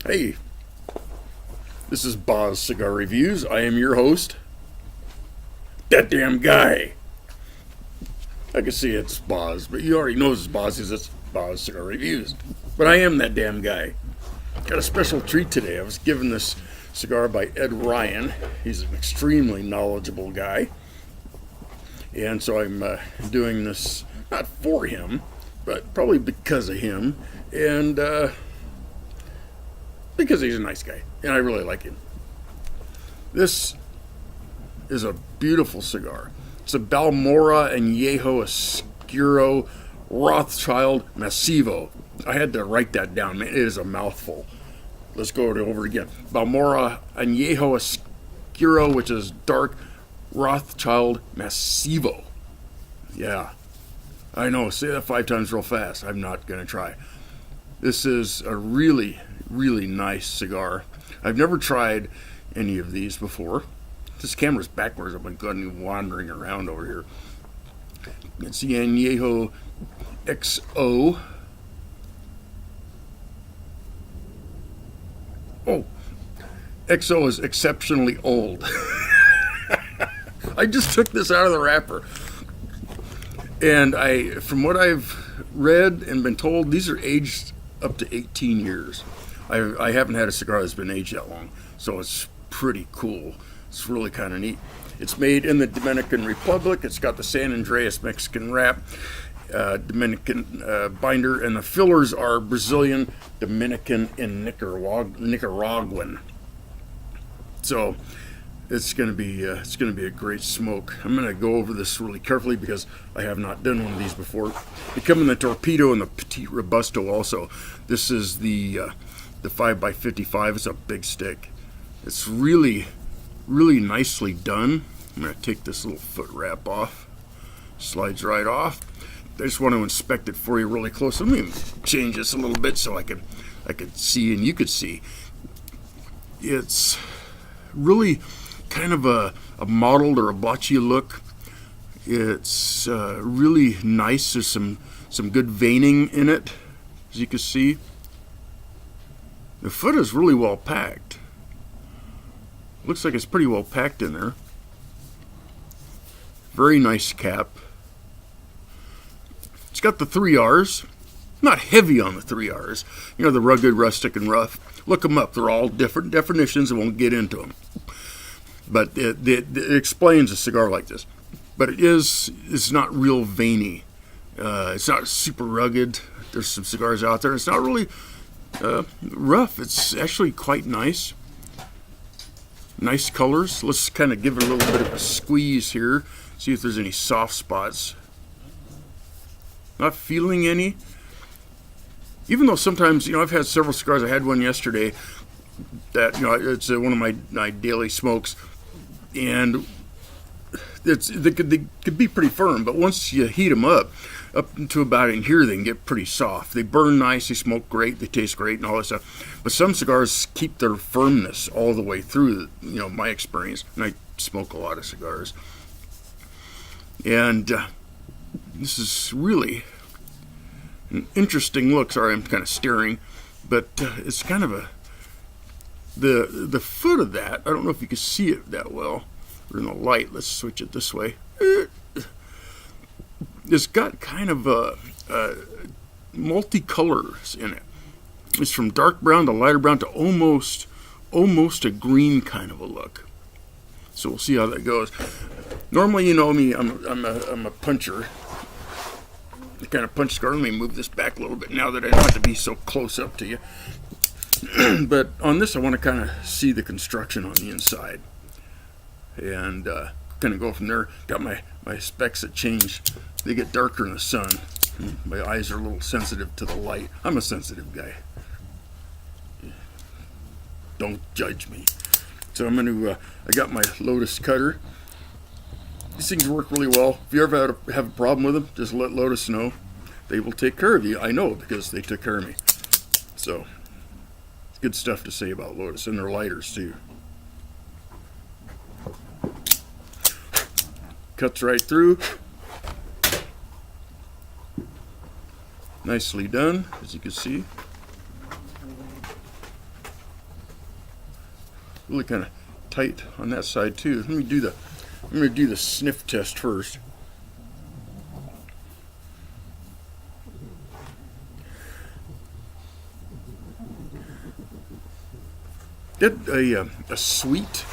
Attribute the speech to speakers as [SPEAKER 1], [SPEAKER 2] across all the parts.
[SPEAKER 1] Hey, this is Boz Cigar Reviews. I am your host, that damn guy. I can see it's Boz, but you already know it's Boz because it's Boz Cigar Reviews. But I am that damn guy. Got a special treat today. I was given this cigar by Ed Ryan. He's an extremely knowledgeable guy. And so I'm doing this not for him, but probably because of him. And because he's a nice guy, and I really like him. This is a beautiful cigar. It's a Balmoral Anjeo Oscuro Rothschild Massivo. I had to write that down, man. It is a mouthful. Let's go over it again. Balmoral Anjeo Oscuro, which is dark Rothschild Massivo. Yeah, I know. Say that 5 times real fast. I'm not going to try. This is a really nice cigar. I've never tried any of these before. This camera's backwards. I've been wandering around over here. It's the Anjeo XO. Oh, XO is exceptionally old. I just took this out of the wrapper. And from what I've read and been told, these are aged up to 18 years. I haven't had a cigar that's been aged that long, so it's pretty cool. It's really kind of neat. It's made in the Dominican Republic. It's got the San Andreas Mexican wrap, Dominican binder, and the fillers are Brazilian, Dominican, and Nicaraguan. So it's going to be a great smoke. I'm going to go over this really carefully because I have not done one of these before. They come in the Torpedo and the Petit Robusto also. This is the 5x55. It's a big stick. It's really nicely done. I'm going to take this little foot wrap off. Slides right off. I just want to inspect it for you really close. Let me change this a little bit so I could see and you could see. It's really kind of a mottled or a blotchy look. It's really nice. There's some good veining in it, as you can see. The foot is really well packed. Looks like it's pretty well packed in there. Very nice cap. It's got the 3 R's. Not heavy on the 3 R's. You know, the rugged, rustic, and rough. Look them up. They're all different definitions. I won't get into them. But it explains a cigar like this. But it's not real veiny. It's not super rugged. There's some cigars out there. It's not really rough. It's actually quite nice. Nice colors. Let's kind of give it a little bit of a squeeze here. See if there's any soft spots. Not feeling any. Even though sometimes, I've had several cigars. I had one yesterday that, it's one of my daily smokes. And they could be pretty firm, but once you heat them up to about in here, they can get pretty soft. They burn nice, they smoke great, they taste great, and all that stuff. But some cigars keep their firmness all the way through, my experience. And I smoke a lot of cigars. And this is really an interesting look. Sorry, I'm kind of staring, but it's kind of the foot of that. I don't know if you can see it that well. We're in the light. Let's switch it this way. It's got kind of multicolors in it. It's from dark brown to lighter brown to almost a green kind of a look. So we'll see how that goes. Normally, you know me, I'm a puncher. I kind of punch cigar. Let me move this back a little bit now that I don't have to be so close up to you. But on this, I want to kind of see the construction on the inside. And kind of go from there. Got my specs that change. They get darker in the sun. My eyes are a little sensitive to the light. I'm a sensitive guy. Don't judge me. So I'm going to, I got my Lotus cutter. These things work really well. If you ever have a problem with them, just let Lotus know. They will take care of you. I know because they took care of me. So, good stuff to say about Lotus, and their lighters too. Cuts right through. Nicely done, as you can see. really kind of tight on that side too. I'm gonna do the sniff test first. Get a sweet,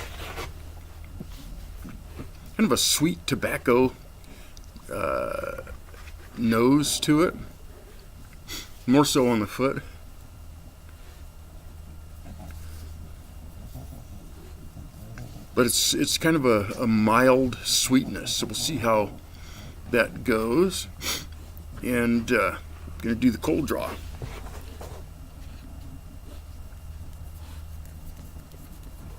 [SPEAKER 1] kind of a sweet tobacco nose to it, more so on the foot. But it's kind of a mild sweetness, so we'll see how that goes. And I'm going to do the cold draw.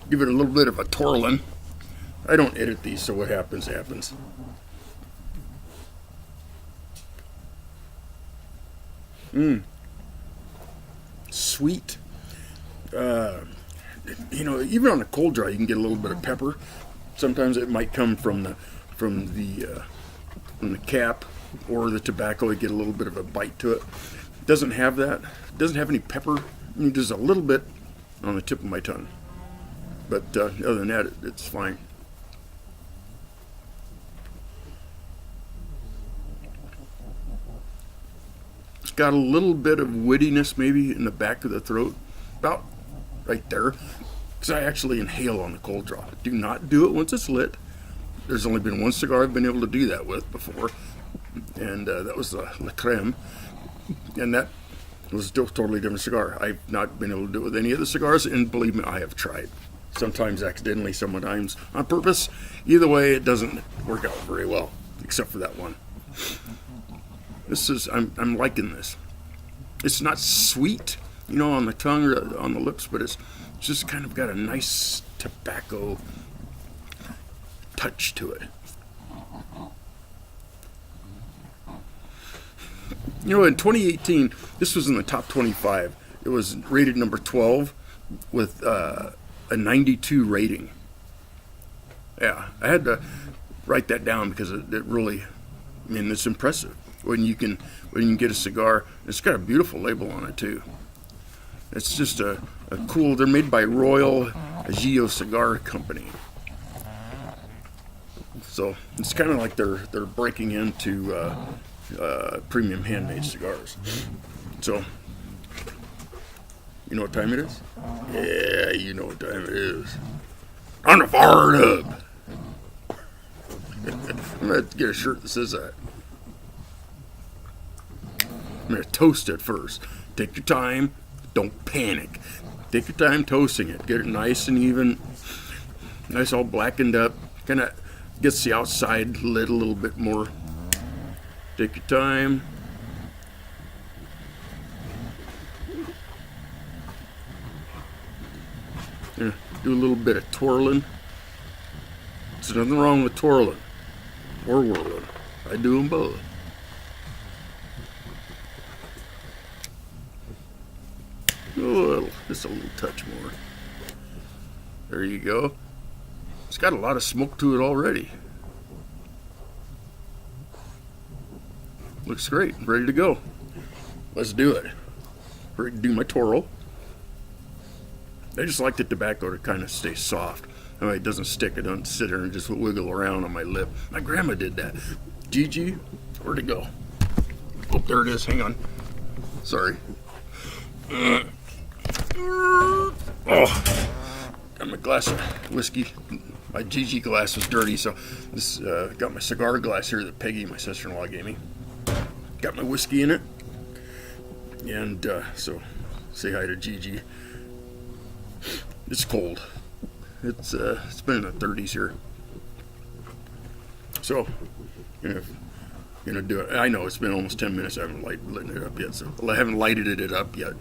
[SPEAKER 1] Give it a little bit of a twirling. I don't edit these, so what happens, happens. Sweet. Even on a cold draw, you can get a little bit of pepper. Sometimes it might come from the cap or the tobacco. You get a little bit of a bite to it. It doesn't have that. It doesn't have any pepper. Just a little bit on the tip of my tongue. But other than that, it's fine. It's got a little bit of wittiness maybe in the back of the throat, about right there, because I actually inhale on the cold draw. Do not do it once it's lit. There's only been one cigar I've been able to do that with before, and that was the La Creme, and that was still a totally different cigar. I've not been able to do it with any of the cigars, and believe me, I have tried. Sometimes accidentally, sometimes on purpose. Either way, it doesn't work out very well, except for that one. I'm liking this. It's not sweet, on the tongue or on the lips, but it's just kind of got a nice tobacco touch to it. In 2018, this was in the top 25. It was rated number 12 with a 92 rating. Yeah, I had to write that down because it really, it's impressive when you can get a cigar. It's got a beautiful label on it too. It's just a cool. They're made by Royal Anjeo Cigar Company. So it's kind of like they're breaking into premium handmade cigars. So, you know what time it is? Yeah, you know what time it is. On the fire up. I'm gonna have to get a shirt that says that. I'm gonna toast it first. Take your time. Don't panic. Take your time toasting it. Get it nice and even. Nice, all blackened up. Kind of gets the outside lit a little bit more. Take your time. Yeah, do a little bit of twirling. There's nothing wrong with twirling or whirling. I do them both. Just a little touch more. There you go. It's got a lot of smoke to it already. Looks great. Ready to go. Let's do it. Ready to do my twirl. I just like the tobacco to kind of stay soft. It doesn't stick. It doesn't sit there and just wiggle around on my lip. My grandma did that. Gigi, where'd it go? Oh, there it is. Hang on. Sorry. Oh, got my glass of whiskey. My Gigi glass was dirty, so this got my cigar glass here that Peggy, my sister-in-law, gave me. Got my whiskey in it, and so say hi to Gigi. It's cold. It's been in the 30s here, so gonna do it. I know it's been almost 10 minutes. I haven't lit it up yet, so I haven't lighted it up yet.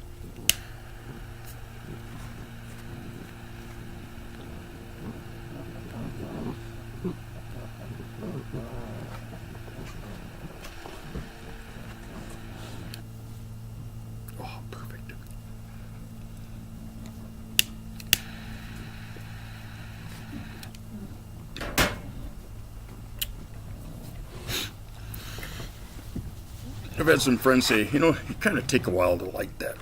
[SPEAKER 1] Oh, perfect. I've had some friends say, you kind of take a while to light that.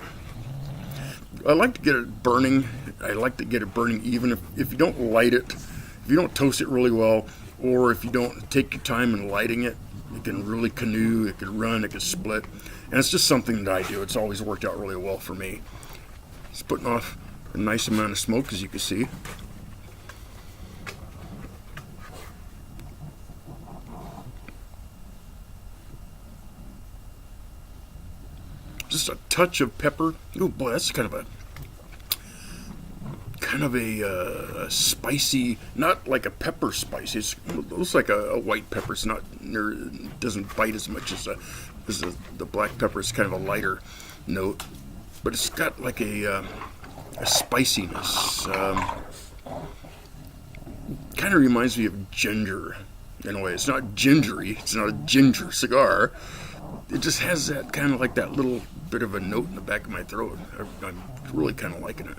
[SPEAKER 1] I like to get it burning. I like to get it burning even if you don't light it, if you don't toast it really well, or if you don't take your time in lighting it, it can really canoe, it can run, it can split. And it's just something that I do. It's always worked out really well for me. It's putting off a nice amount of smoke, as you can see. Just a touch of pepper. Oh boy, that's kind of a spicy, not like a pepper spice. It looks like a white pepper. It's not near, it doesn't bite as much as the black pepper. It's kind of a lighter note, but it's got like a spiciness. Kind of reminds me of ginger in a way. It's not gingery. It's not a ginger cigar. It just has that kind of like that little bit of a note in the back of my throat. I'm really kind of liking it.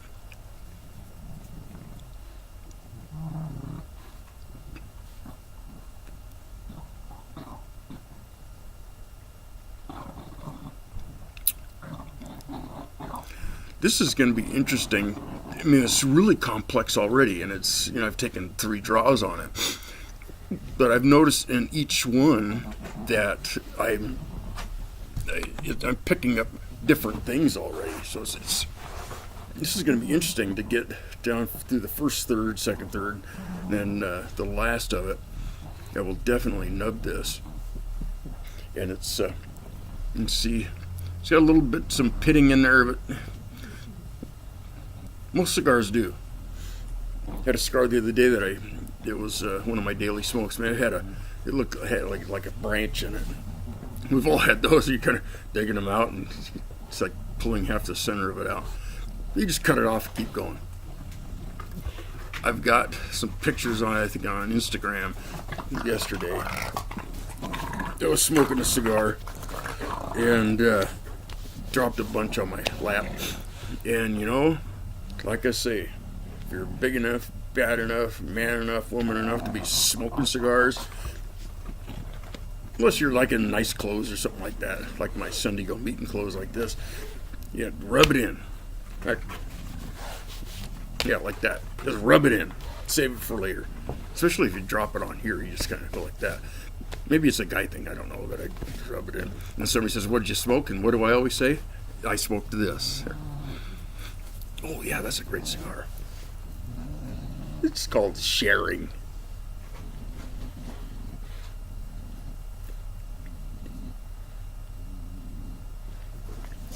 [SPEAKER 1] This is going to be interesting. I mean, it's really complex already, and it's, I've taken 3 draws on it. But I've noticed in each one that I'm picking up different things already. So this is going to be interesting to get down through the first third, second third, and then the last of it. I will definitely nub this. And it's, you can see, it's got a little bit, some pitting in there, but most cigars do. I had a cigar the other day that it was one of my daily smokes. Man, it had like a branch in it. We've all had those. You're kind of digging them out, and it's like pulling half the center of it out. You just cut it off and keep going. I've got some pictures on, I think, on Instagram yesterday. I was smoking a cigar and dropped a bunch on my lap. And like I say, if you're big enough, bad enough, man enough, woman enough to be smoking cigars, unless you're like in nice clothes or something like that, like my Sunday go meeting clothes like this, rub it in. Like that. Just rub it in. Save it for later. Especially if you drop it on here, you just kind of go like that. Maybe it's a guy thing, I don't know, but I rub it in. And somebody says, "What did you smoke?" And what do I always say? I smoked this. Oh yeah, that's a great cigar. It's called Sharing.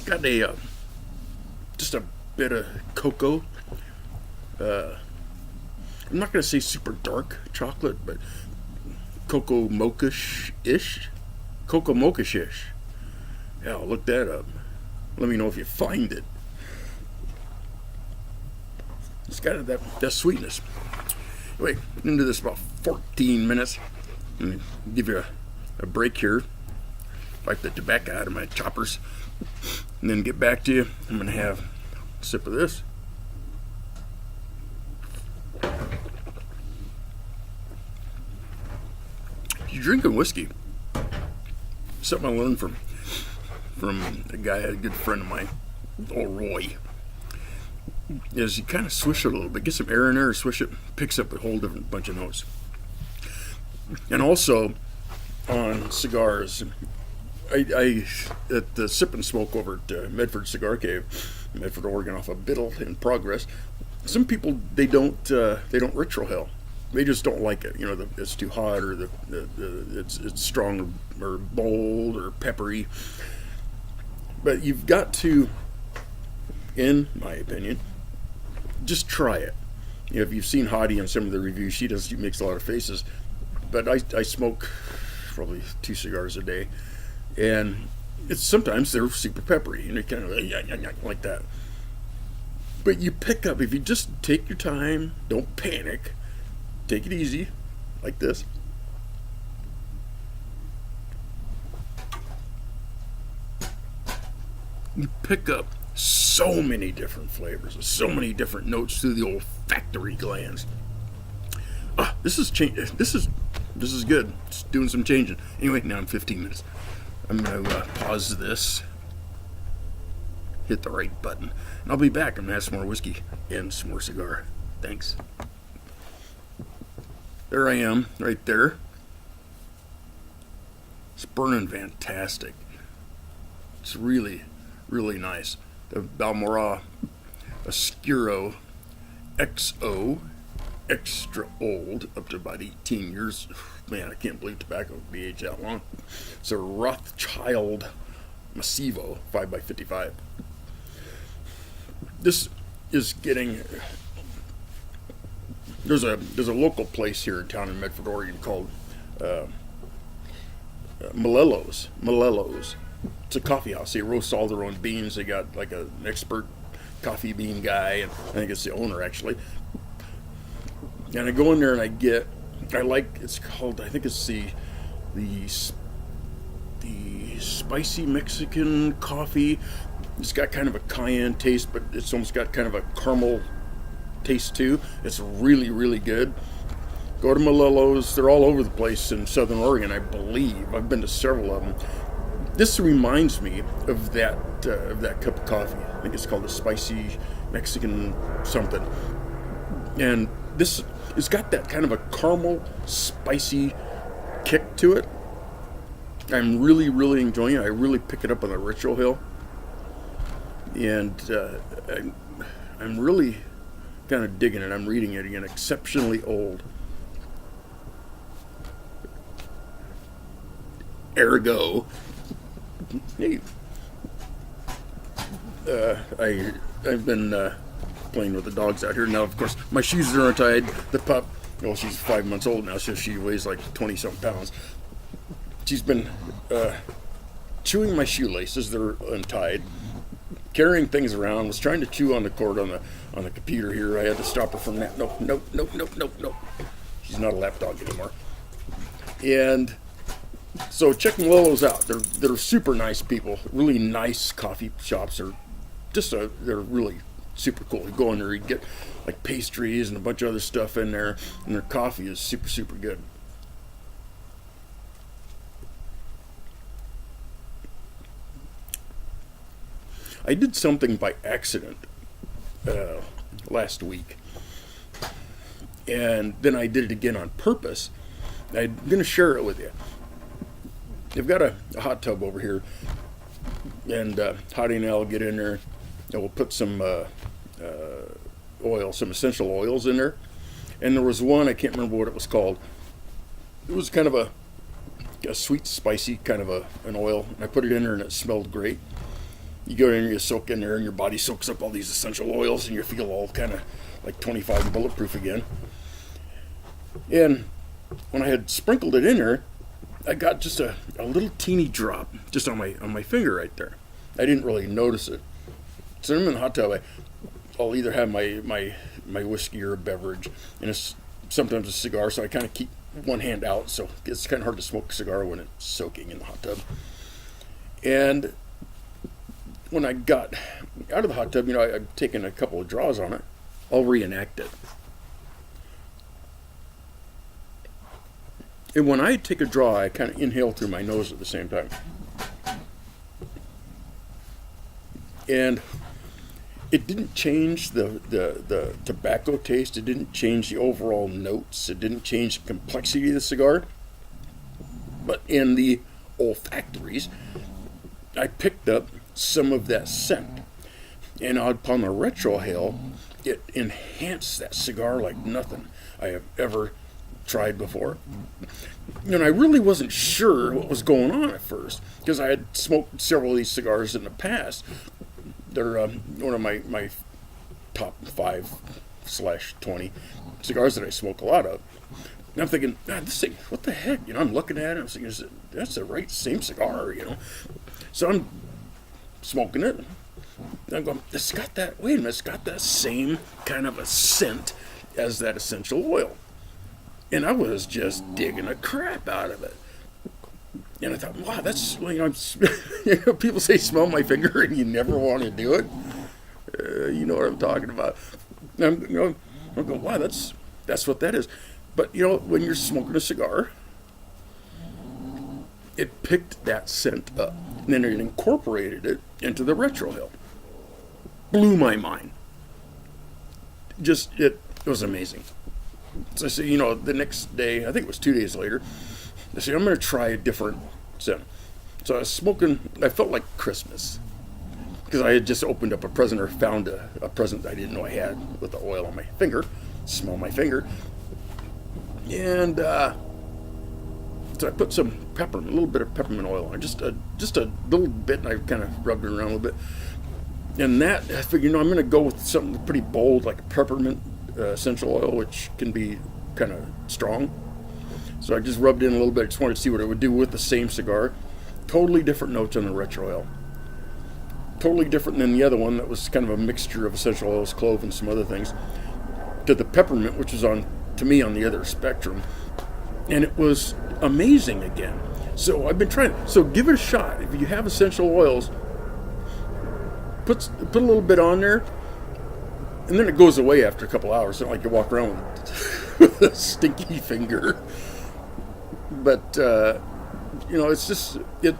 [SPEAKER 1] Got just a bit of cocoa. I'm not going to say super dark chocolate, but cocoa mocha-ish. Cocoa mocha-ish. Yeah, I'll look that up. Let me know if you find it. It's got that sweetness. Wait, into this about 14 minutes. Let me give you a break here. Wipe the tobacco out of my choppers. And then get back to you. I'm going to have a sip of this. If you're drinking whiskey, something I learned from a guy, a good friend of mine, old Roy, is you kind of swish it a little bit, get some air in there, swish it, picks up a whole different bunch of notes. And also on cigars, I at the Sip and Smoke over at Medford Cigar Cave, Medford, Oregon, off of Biddle in Progress. Some people they don't retrohale. They just don't like it. It's too hot, or it's strong or bold or peppery. But you've got to, in my opinion, just try it. If you've seen Hottie on some of the reviews, she makes a lot of faces. But I smoke probably 2 cigars a day, and sometimes they're super peppery, and they're kind of like that. But you pick up, if you just take your time, don't panic, take it easy, like this. You pick up so many different flavors, so many different notes through the olfactory glands. This is good. It's doing some changing. Anyway, now I'm 15 minutes. I'm going to pause this. hit the right button. And I'll be back. I'm going to have some more whiskey and some more cigar. Thanks. There I am, right there. It's burning fantastic. It's really, really nice. The Balmoral Oscuro XO, extra old, up to about 18 years. Man, I can't believe tobacco can be aged that long. It's a Rothschild Massivo 5x55. This is getting... There's a local place here in town in Medford, Oregon called Malello's. It's a coffee house. They roast all their own beans. They got like an expert coffee bean guy, and I think it's the owner actually. And I go in there and I think it's the spicy Mexican coffee. It's got kind of a cayenne taste, but it's almost got kind of a caramel taste too. It's really, really good. Go to Malello's. They're all over the place in Southern Oregon, I believe. I've been to several of them. This reminds me of that cup of coffee. I think it's called the spicy Mexican something. And this has got that kind of a caramel, spicy kick to it. I'm really, really enjoying it. I really pick it up on the Ritual Hill. And I'm really kind of digging it. I'm reading it again. Exceptionally old. Ergo. Hey. I've been playing with the dogs out here. Now, of course, my shoes are untied. The pup, well, she's 5 months old now, so she weighs like 20-some pounds. She's been chewing my shoelaces. They're untied. Carrying things around. Was trying to chew on the cord on the computer here. I had to stop her from that. Nope. She's not a lap dog anymore. And so check Malello's out. They're super nice people. Really nice coffee shops. They're really super cool. You go in there, you get like pastries and a bunch of other stuff in there, and their coffee is super, super good. I did something by accident last week, and then I did it again on purpose. I'm going to share it with you. I've got a hot tub over here, and Hottie and I will get in there, and we'll put some oil, some essential oils in there. And there was one, I can't remember what it was called. It was kind of a sweet, spicy kind of an oil. And I put it in there, and it smelled great. You go in there, you soak in there, and your body soaks up all these essential oils, and you feel all kind of like 25 and bulletproof again. And when I had sprinkled it in there, I got just a little teeny drop just on my finger right there. I didn't really notice it. So I'm in the hot tub. I'll either have my whiskey or a beverage, and it's sometimes a cigar, so I kind of keep one hand out, so it's kind of hard to smoke a cigar when it's soaking in the hot tub. And when I got out of the hot tub, I've taken a couple of draws on it. I'll reenact it. And when I take a draw, I kind of inhale through my nose at the same time. And it didn't change the tobacco taste. It didn't change the overall notes. It didn't change the complexity of the cigar. But in the olfactories, I picked up some of that scent. And upon the retrohale, it enhanced that cigar like nothing I have ever tried before. And I really wasn't sure what was going on at first, because I had smoked several of these cigars in the past. They're one of my top 5/20 cigars that I smoke a lot of. And I'm thinking, God, this thing, what the heck? I'm looking at it, I'm thinking, that's the same cigar, So I'm smoking it. And I'm going, it's got that same kind of a scent as that essential oil. And I was just digging the crap out of it. And I thought, wow, that's, people say smell my finger and you never want to do it. You know what I'm talking about. And I'm going, wow, that's what that is. But, when you're smoking a cigar, it picked that scent up. And then it incorporated it into the retrohale. blew my mind. Just, it was amazing. So I said, the next day, I think it was 2 days later, I said, I'm going to try a different scent. So I was smoking, I felt like Christmas. Because I had just opened up a present or found a present I didn't know I had with the oil on my finger. Smell my finger. And so I put some peppermint, a little bit of peppermint oil on it, just a little bit, and I kind of rubbed it around a little bit. And that, I figured, I'm going to go with something pretty bold, like peppermint essential oil, which can be kind of strong. So I just rubbed in a little bit. I just wanted to see what it would do with the same cigar. Totally different notes on the retro oil. Totally different than the other one that was kind of a mixture of essential oils, clove, and some other things, to the peppermint, which was to me on the other spectrum. And it was amazing again. So I've been trying. So give it a shot. If you have essential oils, put a little bit on there, and then it goes away after a couple hours. It's not like you walk around with a stinky finger. But it's just, it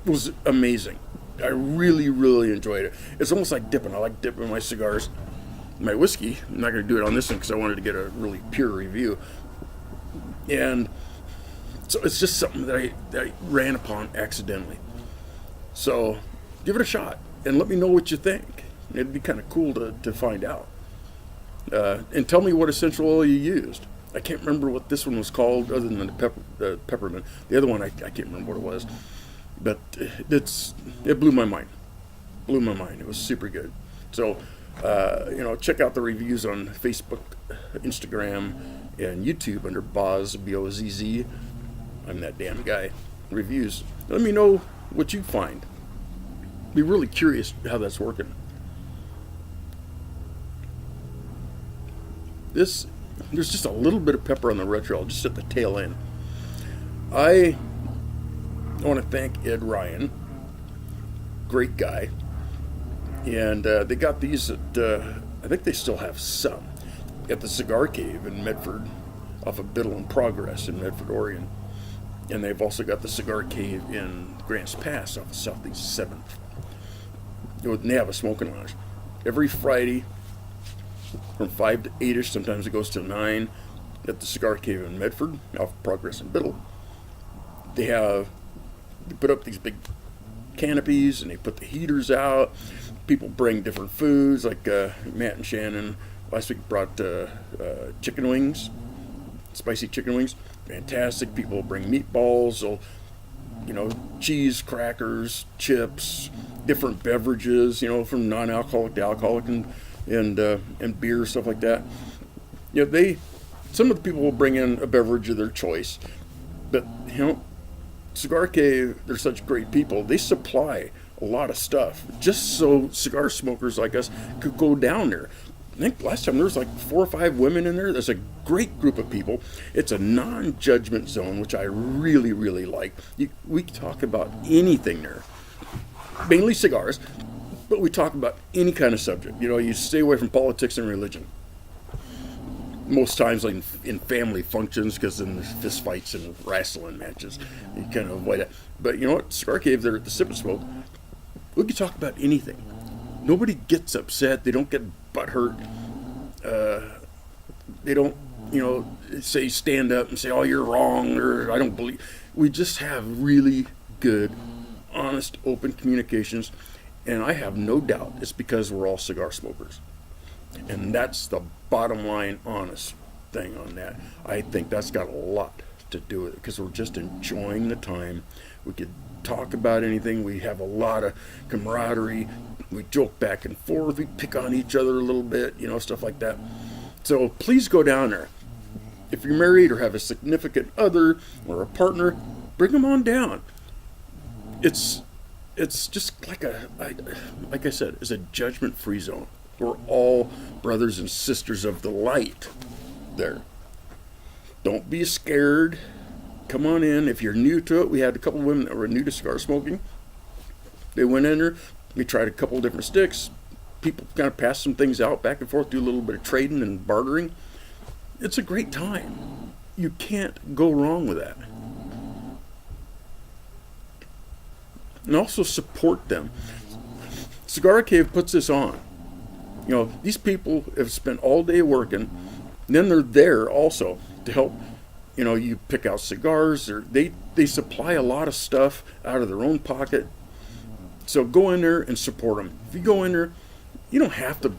[SPEAKER 1] was amazing. I really, really enjoyed it. It's almost like dipping. I like dipping my cigars, my whiskey. I'm not going to do it on this one because I wanted to get a really pure review. And so it's just something that I ran upon accidentally. So give it a shot and let me know what you think. It'd be kind of cool to find out. And tell me what essential oil you used. I can't remember what this one was called other than the peppermint. The other one, I can't remember what it was. But it blew my mind. Blew my mind. It was super good. So, check out the reviews on Facebook, Instagram, and YouTube under Boz, B-O-Z-Z. I'm that damn guy. Reviews. Let me know what you find. Be really curious how that's working. There's just a little bit of pepper on the retro, just at the tail end. I want to thank Ed Ryan, great guy, and they got these at, I think they still have some, at the Cigar Cave in Medford, off of Biddle and Progress in Medford, Oregon, and they've also got the Cigar Cave in Grants Pass off of Southeast 7th. They have a smoking lounge. Every Friday from 5 to 8ish, sometimes it goes to 9, at the Cigar Cave in Medford, off of Progress and Biddle. They put up these big canopies and they put the heaters out. People bring different foods, like Matt and Shannon last week brought chicken wings, spicy chicken wings. Fantastic. People bring meatballs, cheese, crackers, chips, different beverages, from non-alcoholic to alcoholic, and beer, stuff like that. Some of the people will bring in a beverage of their choice, but Cigar Cave, they're such great people. They supply a lot of stuff just so cigar smokers like us could go down there. I think last time there was like 4 or 5 women in there. There's a great group of people. It's a non-judgment zone, which I really, really like. We talk about anything there, mainly cigars, but we talk about any kind of subject. You stay away from politics and religion. Most times, like in family functions, because in the fist fights and wrestling matches, you kind of avoid that. But you know what? Cigar Cave, they're at the Sip and Smoke. We can talk about anything. Nobody gets upset. They don't get butthurt. They don't, say stand up and say, "Oh, you're wrong," or "I don't believe." We just have really good, honest, open communications, and I have no doubt it's because we're all cigar smokers. And that's the bottom line, honest thing on that. I think that's got a lot to do with it, because we're just enjoying the time. We could talk about anything. We have a lot of camaraderie. We joke back and forth. We pick on each other a little bit, stuff like that. So please go down there. If you're married or have a significant other or a partner, bring them on down. It's just like I said, it's a judgment-free zone. We're all brothers and sisters of the light there. Don't be scared. Come on in. If you're new to it, we had a couple of women that were new to cigar smoking. They went in there. We tried a couple of different sticks. People kind of passed some things out back and forth, do a little bit of trading and bartering. It's a great time. You can't go wrong with that. And also support them. Cigar Cave puts this on. You know, these people have spent all day working, and then they're there also to help. You know, you pick out cigars, or they supply a lot of stuff out of their own pocket. So go in there and support them. If you go in there, you don't have to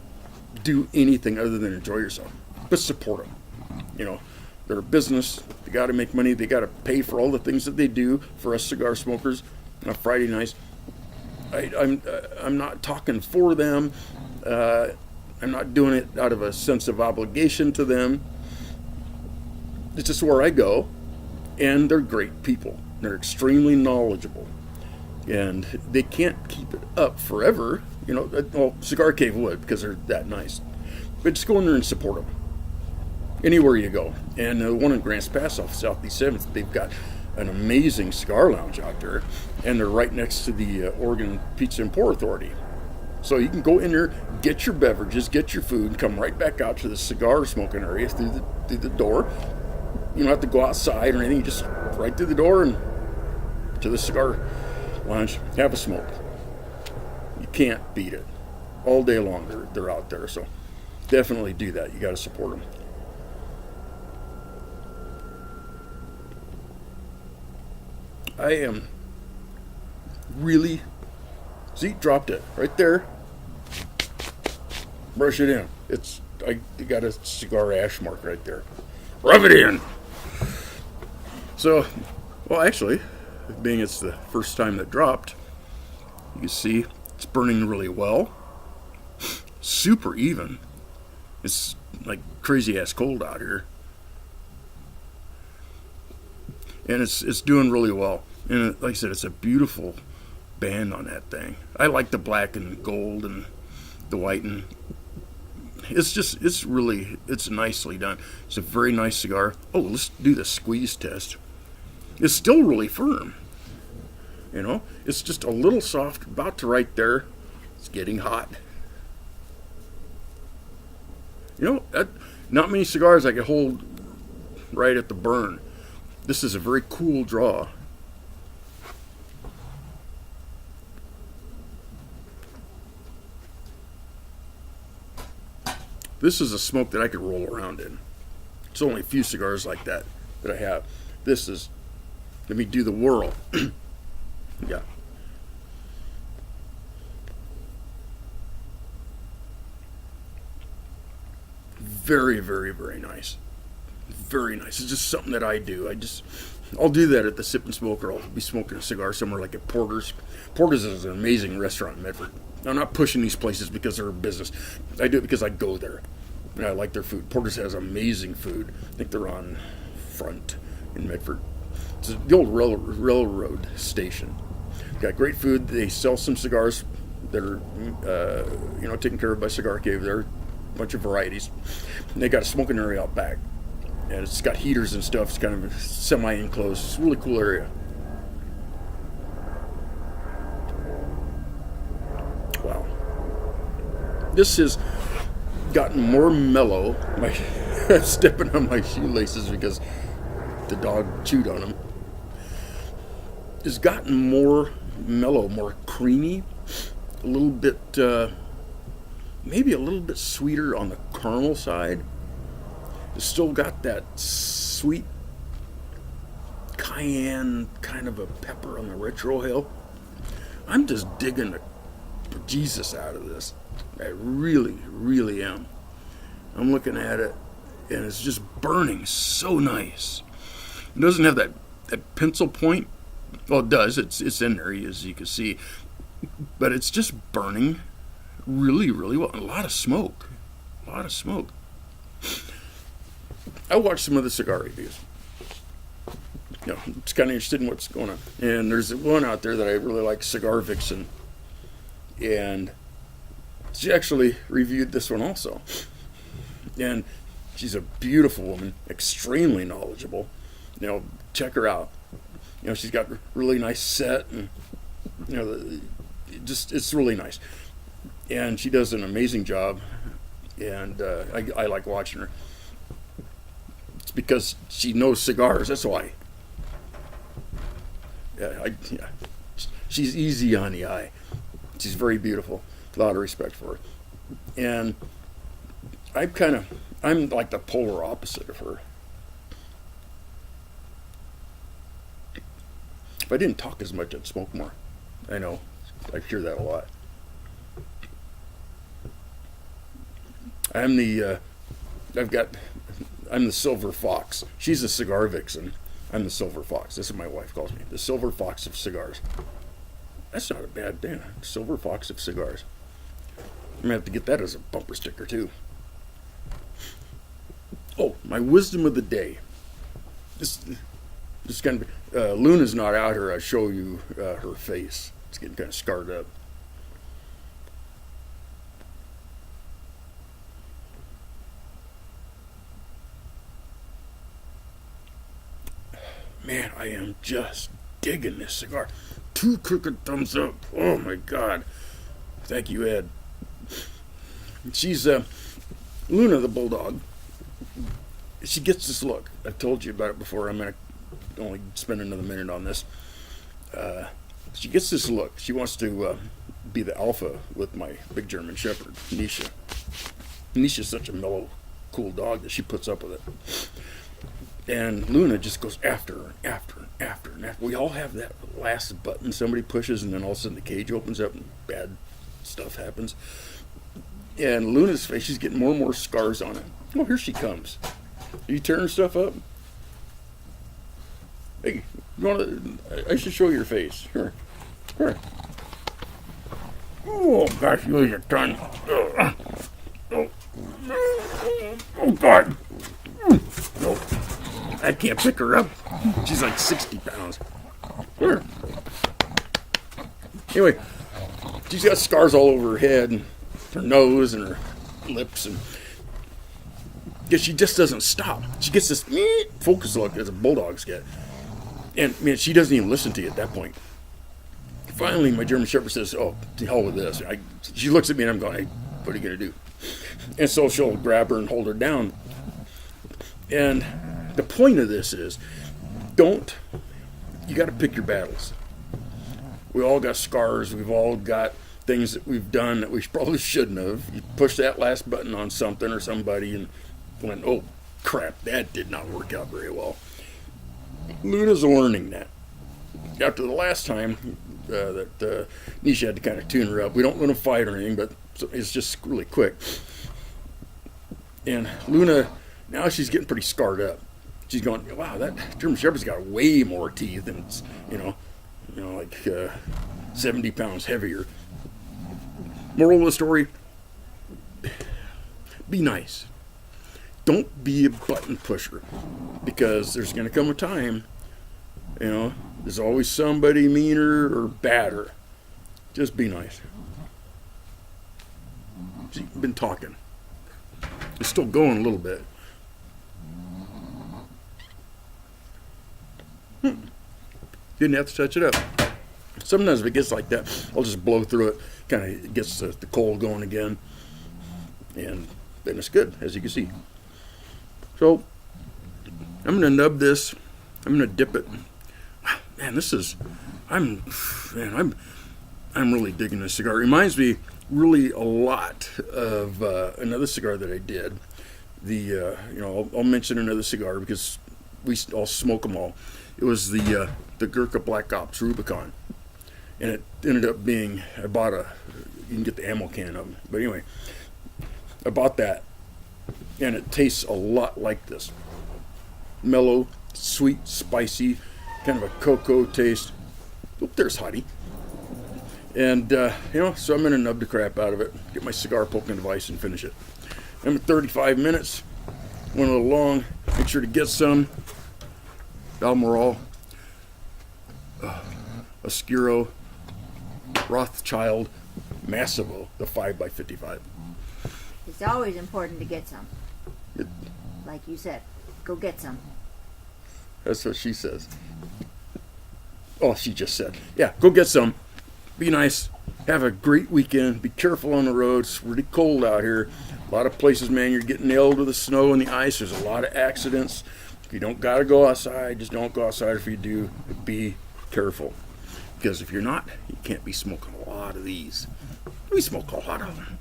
[SPEAKER 1] do anything other than enjoy yourself, but support them. You know, they're a business. They got to make money. They got to pay for all the things that they do for us cigar smokers on Friday nights. I'm not talking for them. I'm not doing it out of a sense of obligation to them. It's just where I go, and they're great people. They're extremely knowledgeable, and they can't keep it up forever. You know, well, Cigar Cave would, because they're that nice. But just go in there and support them anywhere you go. And the one in Grants Pass off Southeast 7th, they've got an amazing cigar lounge out there, and they're right next to the Oregon Pizza and Pour Authority. So you can go in there, get your beverages, get your food, and come right back out to the cigar smoking area through the door. You don't have to go outside or anything. You just right through the door and to the cigar lounge, have a smoke. You can't beat it. All day long they're out there. So definitely do that. You got to support them. I am really, see, dropped it right there. Brush it in. I got a cigar ash mark right there. Rub it in. So, well, actually, being it's the first time that dropped, you can see it's burning really well. Super even. It's like crazy ass cold out here. And it's doing really well. And like I said, it's a beautiful band on that thing. I like the black and gold and the white, and it's nicely done. It's a very nice cigar. Oh, let's do the squeeze test. It's still really firm. You know, it's just a little soft, about to right there. It's getting hot. You know, not many cigars I can hold right at the burn. This is a very cool draw. This is a smoke that I could roll around in. It's only a few cigars like that I have. This is, let me do the whirl. Yeah. Very, very, very nice. Very nice. It's just something that I do. I'll do that at the Sip and Smoke, or I'll be smoking a cigar somewhere like at Porter's. Porter's is an amazing restaurant in Medford. I'm not pushing these places because they're a business. I do it because I go there, and I like their food. Porter's has amazing food. I think they're on Front in Medford. It's the old railroad station. Got great food. They sell some cigars that are, taken care of by Cigar Cave. There are a bunch of varieties. And they got a smoking area out back. And it's got heaters and stuff. It's kind of semi-enclosed. It's a really cool area. Wow. This has gotten more mellow. I'm stepping on my shoelaces because the dog chewed on them. It's gotten more mellow, more creamy. A little bit, maybe a little bit sweeter on the caramel side. It's still got that sweet cayenne kind of a pepper on the retrohale. I'm just digging the Jesus out of this. I really, really am. I'm looking at it, and it's just burning so nice. It doesn't have that pencil point. Well, it does. It's in there, as you can see. But it's just burning really, really well. A lot of smoke. A lot of smoke. I watched some of the cigar reviews. I'm just kind of interested in what's going on. And there's one out there that I really like, Cigar Vixen. And she actually reviewed this one also. And she's a beautiful woman, extremely knowledgeable. Check her out. She's got a really nice set, and it's really nice. And she does an amazing job, and I like watching her. It's because she knows cigars. That's why. Yeah. She's easy on the eye. She's very beautiful. A lot of respect for her. And I'm like the polar opposite of her. If I didn't talk as much, I'd smoke more. I know. I hear that a lot. I'm the silver fox. She's a cigar vixen. I'm the silver fox. This is what my wife calls me. The silver fox of cigars. That's not a bad thing. Silver fox of cigars. I'm going to have to get that as a bumper sticker too. Oh, my wisdom of the day. This kind of, Luna's not out here. I show you her face. It's getting kind of scarred up. Man, I am just digging this cigar. 2 crooked thumbs up. Oh my God. Thank you, Ed. She's Luna the bulldog. She gets this look. I've told you about it before. I'm going to only spend another minute on this. She gets this look. She wants to be the alpha with my big German Shepherd, Nisha. Nisha's such a mellow, cool dog that she puts up with it. And Luna just goes after her, after her, after her, and after. We all have that last button somebody pushes, and then all of a sudden the cage opens up and bad stuff happens. And Luna's face, she's getting more and more scars on it. Oh, here she comes. Are you tearing stuff up? Hey, you want to? I should show you your face. Here. Oh, gosh, you your tongue. Oh, God. No. I can't pick her up. She's like 60 pounds. Here. Anyway, she's got scars all over her head and her nose and her lips, and because she just doesn't stop. She gets this focus look as a bulldog's get, and man, she doesn't even listen to you at that point. Finally, my German Shepherd says, "Oh, to hell with this." She looks at me and I'm going, "Hey, what are you gonna do?" And so she'll grab her and hold her down. And the point of this is, you got to pick your battles. We all got scars. We've all got things that we've done that we probably shouldn't have. You push that last button on something or somebody and went, oh, crap, that did not work out very well. Luna's learning that. After the last time that Nisha had to kind of tune her up, we don't want to fight or anything, but it's just really quick. And Luna, now she's getting pretty scarred up. She's going, wow, that German Shepherd's got way more teeth, and it's, like 70 pounds heavier. Moral of the story, be nice. Don't be a button pusher, because there's going to come a time, there's always somebody meaner or badder. Just be nice. See, I've been talking. It's still going a little bit. Didn't have to touch it up. Sometimes if it gets like that, I'll just blow through it. Kind of gets the coal going again. And then it's good, as you can see. So, I'm going to nub this. I'm going to dip it. Man, I'm really digging this cigar. It reminds me really a lot of another cigar that I did. I'll mention another cigar because we all smoke them all. It was the Gurkha Black Ops Rubicon, and it ended up being, you can get the ammo can of them, but anyway, I bought that, and it tastes a lot like this. Mellow, sweet, spicy, kind of a cocoa taste. Oop, there's Hottie. And, so I'm going to nub the crap out of it, get my cigar poking device and finish it. I'm at 35 minutes, went a little long. Make sure to get some. Balmoral, Oscuro, Rothschild, Massivo, the 5x55.
[SPEAKER 2] It's always important to get some. Like you said, go get some.
[SPEAKER 1] That's what she says. Oh, she just said. Yeah, go get some. Be nice. Have a great weekend. Be careful on the roads. It's really cold out here. A lot of places, man, you're getting nailed with the snow and the ice. There's a lot of accidents. If you don't got to go outside, just don't go outside. If you do, be careful. Because if you're not, you can't be smoking a lot of these. We smoke a lot of them.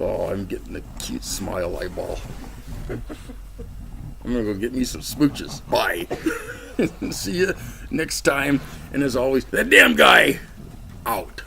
[SPEAKER 1] Oh, I'm getting a cute smile eyeball. I'm going to go get me some smooches. Bye. See you next time. And as always, that damn guy out.